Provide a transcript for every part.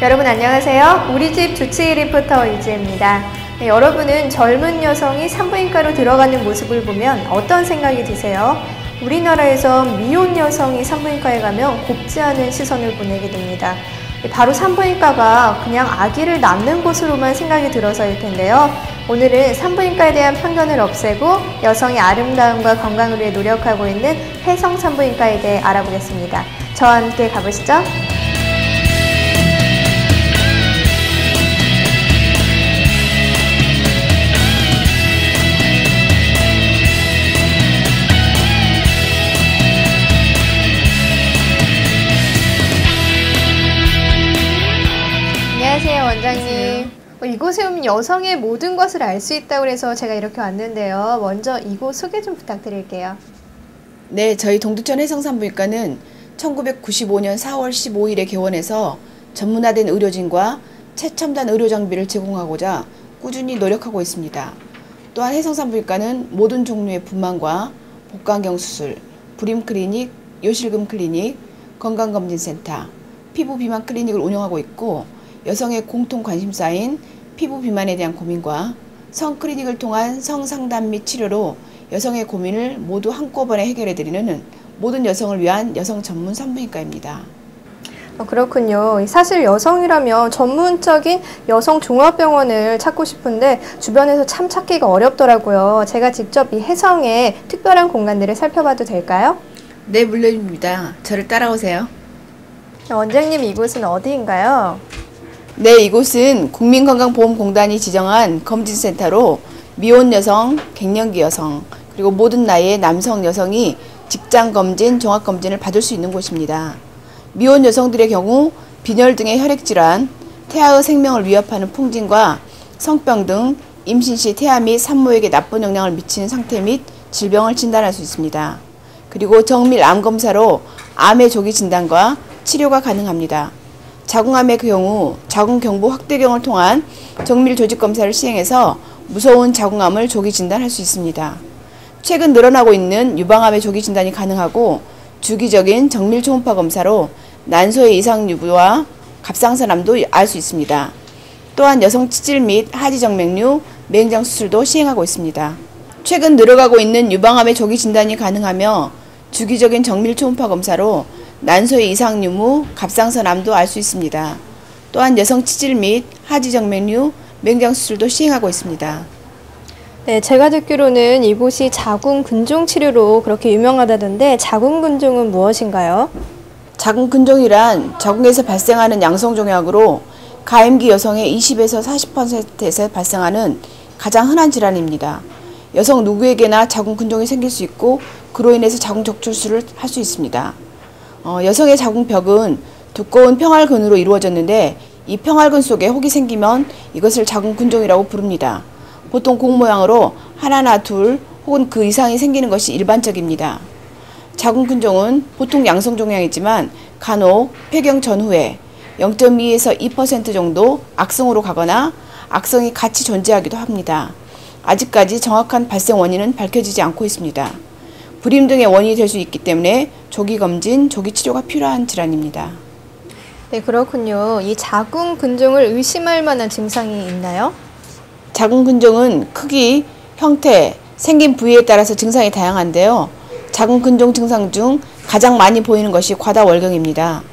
여러분 안녕하세요. 우리집 주치의 리포터 이지혜입니다. 네, 여러분은 젊은 여성이 산부인과로 들어가는 모습을 보면 어떤 생각이 드세요? 우리나라에서 미혼 여성이 산부인과에 가면 곱지 않은 시선을 보내게 됩니다. 바로 산부인과가 그냥 아기를 낳는 곳으로만 생각이 들어서일 텐데요. 오늘은 산부인과에 대한 편견을 없애고 여성의 아름다움과 건강을 위해 노력하고 있는 혜성 산부인과에 대해 알아보겠습니다. 저와 함께 가보시죠. 안녕하세요, 원장님. 이곳에 오면 여성의 모든 것을 알 수 있다고 해서 제가 이렇게 왔는데요. 먼저 이곳 소개 좀 부탁드릴게요. 네, 저희 동두천 혜성산부인과는 1995년 4월 15일에 개원해서 전문화된 의료진과 최첨단 의료 장비를 제공하고자 꾸준히 노력하고 있습니다. 또한 혜성산부인과는 모든 종류의 분만과 복강경 수술, 불임 클리닉, 요실금 클리닉, 건강검진센터, 피부 비만 클리닉을 운영하고 있고, 여성의 공통 관심사인 피부 비만에 대한 고민과 성 클리닉을 통한 성상담 및 치료로 여성의 고민을 모두 한꺼번에 해결해드리는 모든 여성을 위한 여성 전문 산부인과입니다. 그렇군요. 사실 여성이라면 전문적인 여성 종합병원을 찾고 싶은데 주변에서 참 찾기가 어렵더라고요. 제가 직접 이 혜성의 특별한 공간들을 살펴봐도 될까요? 네, 물론입니다. 저를 따라오세요. 원장님, 이곳은 어디인가요? 네, 이곳은 국민건강보험공단이 지정한 검진센터로 미혼 여성, 갱년기 여성, 그리고 모든 나이의 남성 여성이 직장검진, 종합검진을 받을 수 있는 곳입니다. 미혼 여성들의 경우 빈혈 등의 혈액질환, 태아의 생명을 위협하는 풍진과 성병 등 임신 시 태아 및 산모에게 나쁜 영향을 미치는 상태 및 질병을 진단할 수 있습니다. 그리고 정밀 암검사로 암의 조기 진단과 치료가 가능합니다. 자궁암의 경우 자궁경부 확대경을 통한 정밀 조직 검사를 시행해서 무서운 자궁암을 조기 진단할 수 있습니다. 최근 늘어나고 있는 유방암의 조기 진단이 가능하고, 주기적인 정밀 초음파 검사로 난소의 이상 유무와 갑상선암도 알 수 있습니다. 또한 여성 치질 및 하지 정맥류, 맹장 수술도 시행하고 있습니다. 최근 늘어가고 있는 유방암의 조기 진단이 가능하며 주기적인 정밀 초음파 검사로 난소의 이상 유무, 갑상선암도 알 수 있습니다. 또한 여성 치질 및 하지 정맥류, 맹장 수술도 시행하고 있습니다. 네, 제가 듣기로는 이곳이 자궁근종 치료로 그렇게 유명하다던데 자궁근종은 무엇인가요? 자궁근종이란 자궁에서 발생하는 양성종약으로 가임기 여성의 20에서 40%에서 발생하는 가장 흔한 질환입니다. 여성 누구에게나 자궁근종이 생길 수 있고, 그로 인해서 자궁적출술을 할 수 있습니다. 여성의 자궁벽은 두꺼운 평활근으로 이루어졌는데, 이 평활근 속에 혹이 생기면 이것을 자궁근종이라고 부릅니다. 보통 공 모양으로 하나나 둘 혹은 그 이상이 생기는 것이 일반적입니다. 자궁근종은 보통 양성종양이지만 간혹 폐경 전후에 0.2에서 2% 정도 악성으로 가거나 악성이 같이 존재하기도 합니다. 아직까지 정확한 발생 원인은 밝혀지지 않고 있습니다. 불임 등의 원인이 될 수 있기 때문에 조기검진, 조기치료가 필요한 질환입니다. 네, 그렇군요. 이 자궁근종을 의심할 만한 증상이 있나요? 자궁근종은 크기, 형태, 생긴 부위에 따라서 증상이 다양한데요. 자궁근종 증상 중 가장 많이 보이는 것이 과다월경입니다.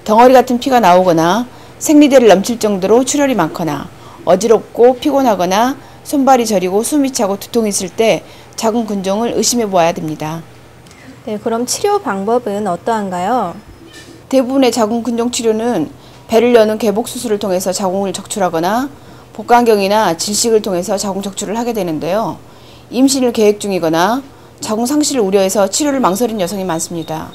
덩어리 같은 피가 나오거나 생리대를 넘칠 정도로 출혈이 많거나 어지럽고 피곤하거나 손발이 저리고 숨이 차고 두통이 있을 때 자궁근종을 의심해 보아야 됩니다. 네, 그럼 치료 방법은 어떠한가요? 대부분의 자궁근종 치료는 배를 여는 개복수술을 통해서 자궁을 적출하거나 복강경이나 질식을 통해서 자궁 적출을 하게 되는데요. 임신을 계획 중이거나 자궁 상실을 우려해서 치료를 망설이는 여성이 많습니다.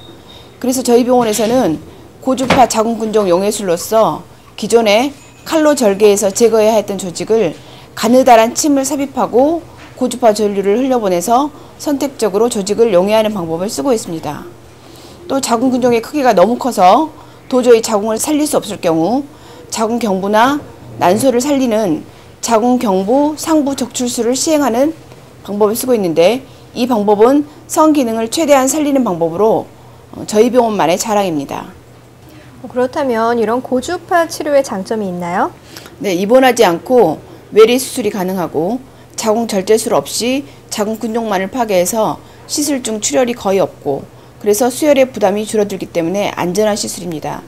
그래서 저희 병원에서는 고주파 자궁근종 용해술로서 기존에 칼로 절개해서 제거해야 했던 조직을 가느다란 침을 삽입하고 고주파 전류를 흘려보내서 선택적으로 조직을 용해하는 방법을 쓰고 있습니다. 또 자궁근종의 크기가 너무 커서 도저히 자궁을 살릴 수 없을 경우 자궁경부나 난소를 살리는 자궁경부 상부 적출술을 시행하는 방법을 쓰고 있는데, 이 방법은 성 기능을 최대한 살리는 방법으로 저희 병원만의 자랑입니다. 그렇다면 이런 고주파 치료의 장점이 있나요? 네, 입원하지 않고 외래 수술이 가능하고 자궁 절제술 없이 자궁 근종만을 파괴해서 시술 중 출혈이 거의 없고 그래서 수혈의 부담이 줄어들기 때문에 안전한 시술입니다.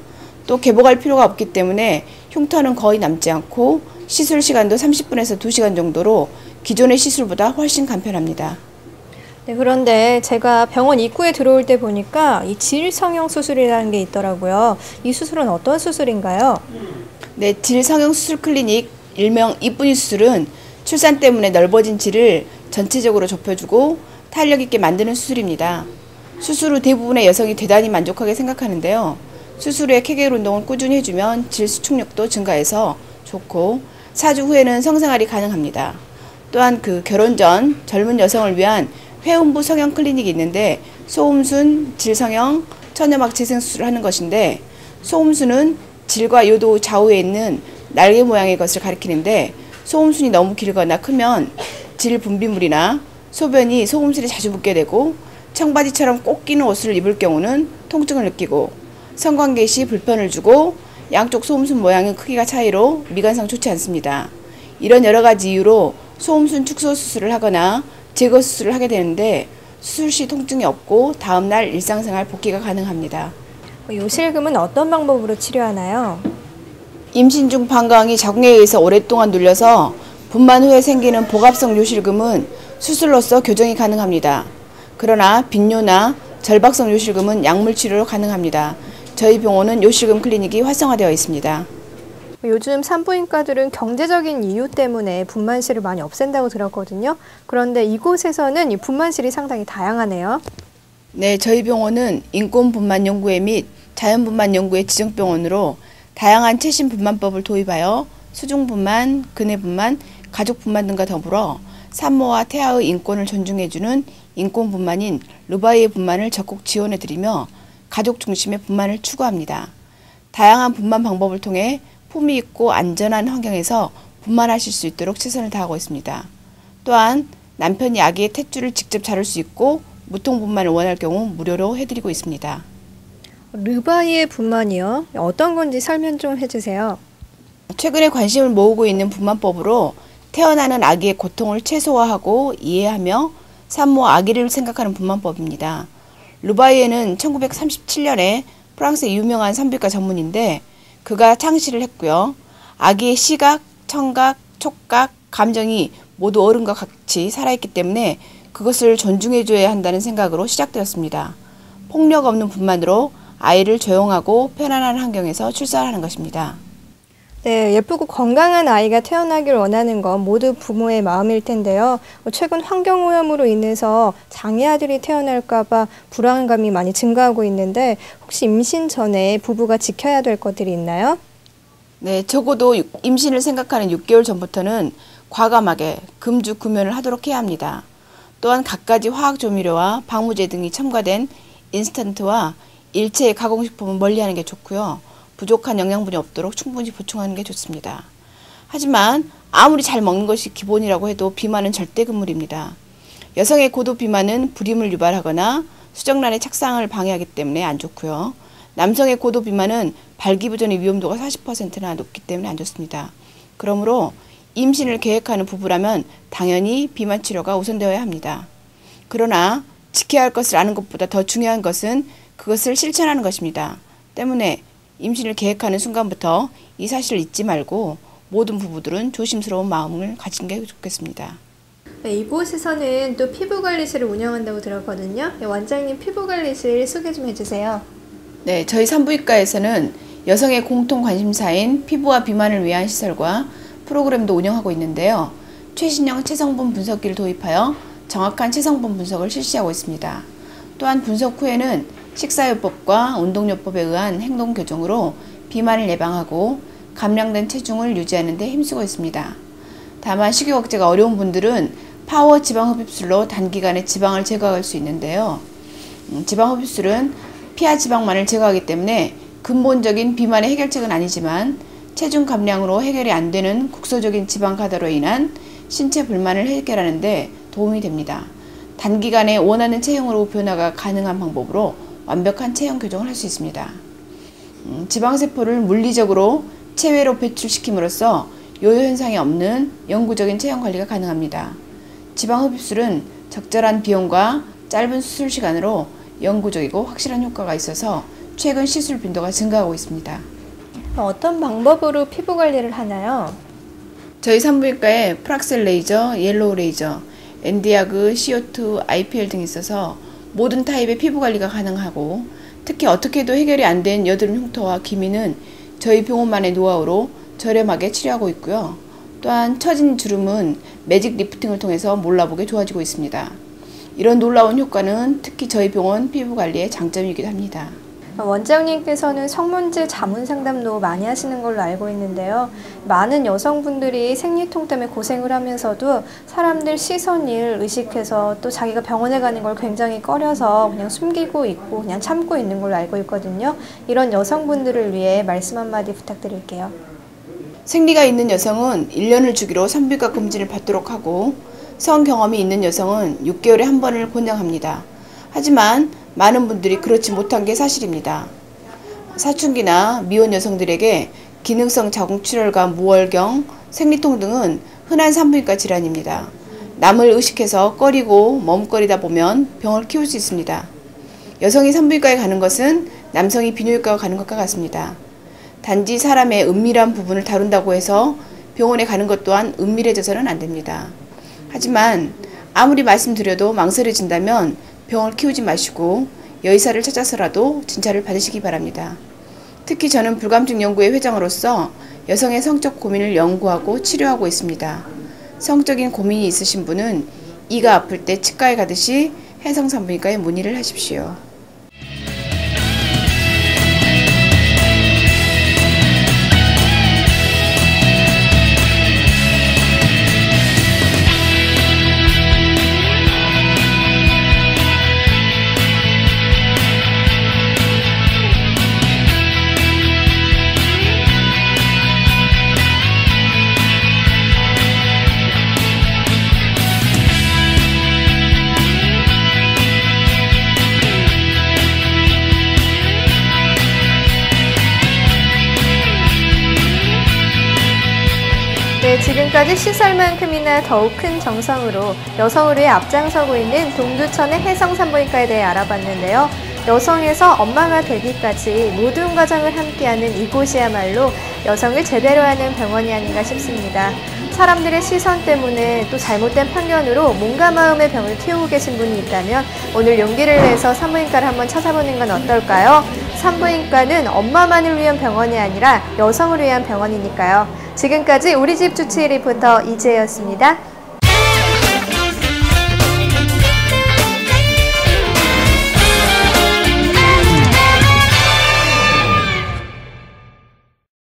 또 개복할 필요가 없기 때문에 흉터는 거의 남지 않고 시술 시간도 30분에서 2시간 정도로 기존의 시술보다 훨씬 간편합니다. 네, 그런데 제가 병원 입구에 들어올 때 보니까 이 질성형 수술이라는 게 있더라고요. 이 수술은 어떤 수술인가요? 네, 질성형 수술 클리닉 일명 이쁜이 수술은 출산 때문에 넓어진 질을 전체적으로 좁혀주고 탄력 있게 만드는 수술입니다. 수술 후 대부분의 여성이 대단히 만족하게 생각하는데요. 수술 후에 케겔 운동을 꾸준히 해주면 질 수축력도 증가해서 좋고 4주 후에는 성생활이 가능합니다. 또한 결혼 전 젊은 여성을 위한 회음부 성형 클리닉이 있는데 소음순, 질성형, 천연막 재생 수술을 하는 것인데 소음순은 질과 요도 좌우에 있는 날개 모양의 것을 가리키는데 소음순이 너무 길거나 크면 질 분비물이나 소변이 소음순에 자주 묻게 되고 청바지처럼 꼭 끼는 옷을 입을 경우는 통증을 느끼고 성관계 시 불편을 주고 양쪽 소음순 모양의 크기가 차이로 미관상 좋지 않습니다. 이런 여러 가지 이유로 소음순 축소 수술을 하거나 제거 수술을 하게 되는데 수술 시 통증이 없고 다음날 일상생활 복귀가 가능합니다. 요실금은 어떤 방법으로 치료하나요? 임신 중 방광이 자궁에 의해서 오랫동안 눌려서 분만 후에 생기는 복압성 요실금은 수술로서 교정이 가능합니다. 그러나 빈뇨나 절박성 요실금은 약물 치료로 가능합니다. 저희 병원은 요실금 클리닉이 활성화되어 있습니다. 요즘 산부인과들은 경제적인 이유 때문에 분만실을 많이 없앤다고 들었거든요. 그런데 이곳에서는 이 분만실이 상당히 다양하네요. 네, 저희 병원은 인권분만연구회 및 자연분만연구회 지정병원으로 다양한 최신 분만법을 도입하여 수중분만, 근해분만, 가족분만 등과 더불어 산모와 태아의 인권을 존중해주는 인권분만인 르바이의 분만을 적극 지원해드리며 가족 중심의 분만을 추구합니다. 다양한 분만 방법을 통해 품위 있고 안전한 환경에서 분만하실 수 있도록 최선을 다하고 있습니다. 또한 남편이 아기의 탯줄을 직접 자를 수 있고 무통 분만을 원할 경우 무료로 해드리고 있습니다. 르바이의 분만이요? 어떤 건지 설명 좀 해주세요. 최근에 관심을 모으고 있는 분만법으로 태어나는 아기의 고통을 최소화하고 이해하며 산모 아기를 생각하는 분만법입니다. 르바이에는 1937년에 프랑스의 유명한 산부인과 전문인데 그가 창시를 했고요. 아기의 시각, 청각, 촉각, 감정이 모두 어른과 같이 살아있기 때문에 그것을 존중해줘야 한다는 생각으로 시작되었습니다. 폭력 없는 분만으로 아이를 조용하고 편안한 환경에서 출산하는 것입니다. 네, 예쁘고 건강한 아이가 태어나길 원하는 건 모두 부모의 마음일 텐데요. 최근 환경오염으로 인해서 장애아들이 태어날까봐 불안감이 많이 증가하고 있는데 혹시 임신 전에 부부가 지켜야 될 것들이 있나요? 네, 적어도 임신을 생각하는 6개월 전부터는 과감하게 금주 금연을 하도록 해야 합니다. 또한 갖가지 화학조미료와 방부제 등이 첨가된 인스턴트와 일체 가공식품은 멀리하는 게 좋고요. 부족한 영양분이 없도록 충분히 보충하는 게 좋습니다. 하지만 아무리 잘 먹는 것이 기본이라고 해도 비만은 절대 금물입니다. 여성의 고도 비만은 불임을 유발하거나 수정란의 착상을 방해하기 때문에 안 좋고요. 남성의 고도 비만은 발기부전의 위험도가 40%나 높기 때문에 안 좋습니다. 그러므로 임신을 계획하는 부부라면 당연히 비만 치료가 우선되어야 합니다. 그러나 지켜야 할 것을 아는 것보다 더 중요한 것은 그것을 실천하는 것입니다. 때문에 임신을 계획하는 순간부터 이 사실을 잊지 말고 모든 부부들은 조심스러운 마음을 가진 게 좋겠습니다. 네, 이곳에서는 또 피부관리실을 운영한다고 들었거든요. 네, 원장님 피부관리실 소개 좀 해주세요. 네, 저희 산부인과에서는 여성의 공통 관심사인 피부와 비만을 위한 시설과 프로그램도 운영하고 있는데요. 최신형 체성분 분석기를 도입하여 정확한 체성분 분석을 실시하고 있습니다. 또한 분석 후에는 식사요법과 운동요법에 의한 행동 교정으로 비만을 예방하고 감량된 체중을 유지하는 데 힘쓰고 있습니다. 다만 식욕 억제가 어려운 분들은 파워 지방 흡입술로 단기간에 지방을 제거할 수 있는데요. 지방 흡입술은 피하 지방만을 제거하기 때문에 근본적인 비만의 해결책은 아니지만 체중 감량으로 해결이 안 되는 국소적인 지방 과다로 인한 신체 불만을 해결하는 데 도움이 됩니다. 단기간에 원하는 체형으로 변화가 가능한 방법으로 완벽한 체형 교정을 할 수 있습니다. 지방세포를 물리적으로 체외로 배출시킴으로써 요요 현상이 없는 영구적인 체형 관리가 가능합니다. 지방 흡입술은 적절한 비용과 짧은 수술 시간으로 영구적이고 확실한 효과가 있어서 최근 시술 빈도가 증가하고 있습니다. 어떤 방법으로 피부 관리를 하나요? 저희 산부인과에 프락셀 레이저, 옐로우 레이저, 엔디아그, CO2, IPL 등이 있어서 모든 타입의 피부 관리가 가능하고, 특히 어떻게 해도 해결이 안 된 여드름 흉터와 기미는 저희 병원만의 노하우로 저렴하게 치료하고 있고요. 또한 처진 주름은 매직 리프팅을 통해서 몰라보게 좋아지고 있습니다. 이런 놀라운 효과는 특히 저희 병원 피부 관리의 장점이기도 합니다. 원장님께서는 성문제 자문 상담도 많이 하시는 걸로 알고 있는데요. 많은 여성분들이 생리통 때문에 고생을 하면서도 사람들 시선을 의식해서 또 자기가 병원에 가는 걸 굉장히 꺼려서 그냥 숨기고 있고 그냥 참고 있는 걸로 알고 있거든요. 이런 여성분들을 위해 말씀 한마디 부탁드릴게요. 생리가 있는 여성은 1년을 주기로 산부인과 검진을 받도록 하고, 성 경험이 있는 여성은 6개월에 한 번을 권장합니다. 하지만 많은 분들이 그렇지 못한 게 사실입니다. 사춘기나 미혼 여성들에게 기능성 자궁출혈과 무월경, 생리통 등은 흔한 산부인과 질환입니다. 남을 의식해서 꺼리고 머뭇거리다 보면 병을 키울 수 있습니다. 여성이 산부인과에 가는 것은 남성이 비뇨기과에 가는 것과 같습니다. 단지 사람의 은밀한 부분을 다룬다고 해서 병원에 가는 것 또한 은밀해져서는 안 됩니다. 하지만 아무리 말씀드려도 망설여진다면 병을 키우지 마시고 여의사를 찾아서라도 진찰을 받으시기 바랍니다. 특히 저는 불감증 연구회 회장으로서 여성의 성적 고민을 연구하고 치료하고 있습니다. 성적인 고민이 있으신 분은 이가 아플 때 치과에 가듯이 해성산부인과에 문의를 하십시오. 네, 지금까지 시설만큼이나 더욱 큰 정성으로 여성을 위해 앞장서고 있는 동두천의 해성산부인과에 대해 알아봤는데요. 여성에서 엄마가 되기까지 모든 과정을 함께하는 이곳이야말로 여성을 제대로 하는 병원이 아닌가 싶습니다. 사람들의 시선 때문에 또 잘못된 편견으로 몸과 마음의 병을 키우고 계신 분이 있다면 오늘 용기를 내서 산부인과를 한번 찾아보는 건 어떨까요? 산부인과는 엄마만을 위한 병원이 아니라 여성을 위한 병원이니까요. 지금까지 우리집 주치의 리포터 이지혜였습니다.